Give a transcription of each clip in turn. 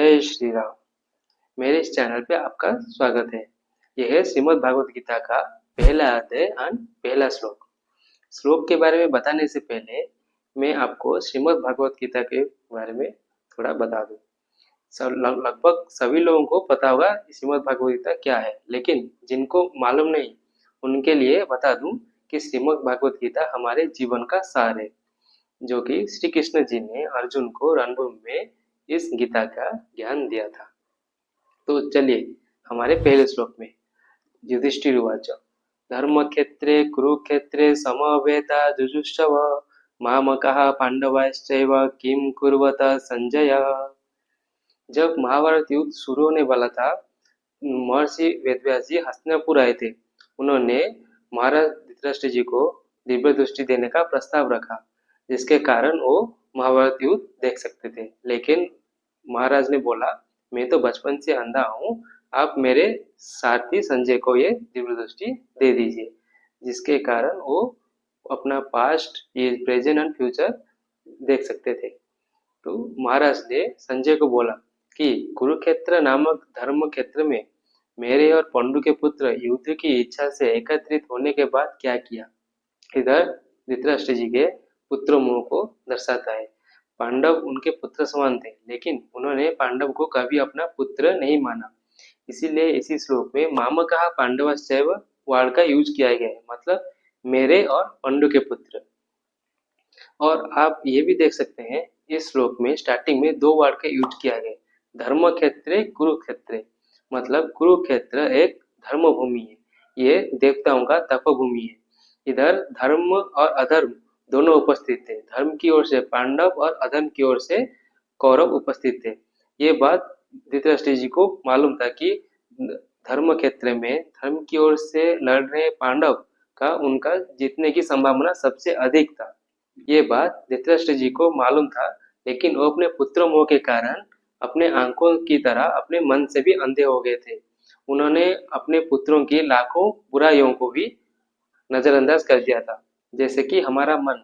जय श्री राम। मेरे इस चैनल पे आपका स्वागत है। यह है श्रीमद् भागवत गीता का पहला अध्याय एंड पहला श्लोक। श्लोक के बारे में बताने से पहले मैं आपको श्रीमद् भागवत गीता के बारे में थोड़ा बता दूं। लगभग सभी लोगों को पता होगा श्रीमद् भागवत गीता क्या है, लेकिन जिनको मालूम नहीं उनके लिए बता दूं कि श्रीमद् भागवत गीता हमारे जीवन का सार है, जो कि श्री कृष्ण जी ने अर्जुन को रणभूमि में इस गीता का ज्ञान दिया था। तो चलिए हमारे पहले श्लोक में युधिष्ठिर उवाच धर्मक्षेत्रे कुरुक्षेत्रे समवेता जुजुष्टव मामकः पांडवाश्चैव किं कुर्वत संजय। जब महाभारत युद्ध शुरू होने वाला था, महर्षि वेदव्यास जी हस्तिनापुर आए थे। उन्होंने महाराज धृतराष्ट्र जी को दिव्य दृष्टि देने का प्रस्ताव रखा, जिसके कारण वो महाभारत युद्ध देख सकते थे। लेकिन महाराज ने बोला, मैं तो बचपन से अंधा हूँ, आप मेरे सारथी संजय को ये दिव्य दृष्टि दे दीजिए, जिसके कारण वो अपना पास्ट, प्रेजेंट एंड फ्यूचर देख सकते थे। तो महाराज ने संजय को बोला कि कुरुक्षेत्र नामक धर्म क्षेत्र में मेरे और पांडु के पुत्र युद्ध की इच्छा से एकत्रित होने के बाद क्या किया। इधर धृतराष्ट्र जी के पुत्र मोह को दर्शाता है। पांडव उनके पुत्र समान थे, लेकिन उन्होंने पांडव को कभी अपना पुत्र नहीं माना। इसीलिए इसी श्लोक में मामकः पांडवाश्चैव वर्ड का यूज किया गया है, मतलब मेरे और पांडु के पुत्र। और आप ये भी देख सकते हैं इस श्लोक में स्टार्टिंग में दो वर्ड का यूज किया गया है, धर्म क्षेत्रे कुरुक्षेत्रे। मतलब कुरुक्षेत्र एक धर्म भूमि है, ये देवताओं का तपभूमि है। इधर धर्म और अधर्म दोनों उपस्थित थे। धर्म की ओर से पांडव और अधर्म की ओर से कौरव उपस्थित थे। ये बात धृतराष्ट्र जी को मालूम था कि धर्म क्षेत्र में धर्म की ओर से लड़ रहे पांडव का उनका जीतने की संभावना सबसे अधिक था। ये बात धृतराष्ट्र जी को मालूम था, लेकिन वो अपने पुत्र मोह के कारण अपने आंखों की तरह अपने मन से भी अंधे हो गए थे। उन्होंने अपने पुत्रों की लाखों बुराइयों को भी नजरअंदाज कर दिया था। जैसे कि हमारा मन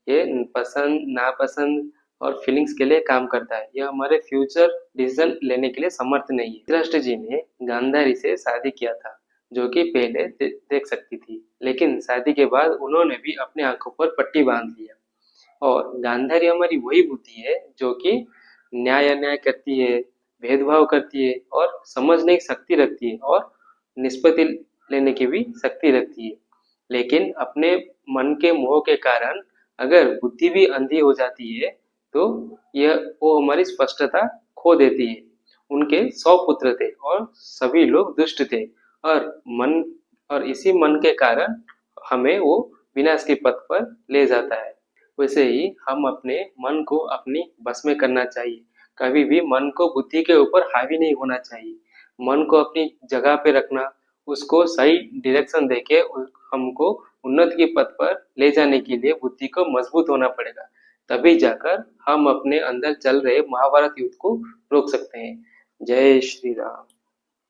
ये पसंद नापसंद और फीलिंग्स के लिए काम करता है, यह हमारे फ्यूचर डिसीजन लेने के लिए समर्थ नहीं है। धृतराष्ट्र जी ने गांधारी से शादी किया था, जो कि पहले देख सकती थी, लेकिन शादी के बाद उन्होंने भी अपने आंखों पर पट्टी बांध लिया। और गांधारी हमारी वही बुद्धि है जो कि न्याय अन्याय करती है, भेदभाव करती है और समझने की शक्ति रखती है और निष्पत्ति लेने की भी शक्ति रखती है। लेकिन अपने मन के मोह के कारण अगर बुद्धि भी अंधी हो जाती है तो वो हमारी स्पष्टता खो देती है। उनके 100 पुत्र थे और सभी लोग दुष्ट थे, और इसी मन के कारण हमें वो विनाश के पथ पर ले जाता है। वैसे ही हम अपने मन को अपनी बस में करना चाहिए। कभी भी मन को बुद्धि के ऊपर हावी नहीं होना चाहिए। मन को अपनी जगह पे रखना, उसको सही डायरेक्शन देके हमको उन्नति के पथ पर ले जाने के लिए बुद्धि को मजबूत होना पड़ेगा। तभी जाकर हम अपने अंदर चल रहे महाभारत युद्ध को रोक सकते हैं। जय श्री राम।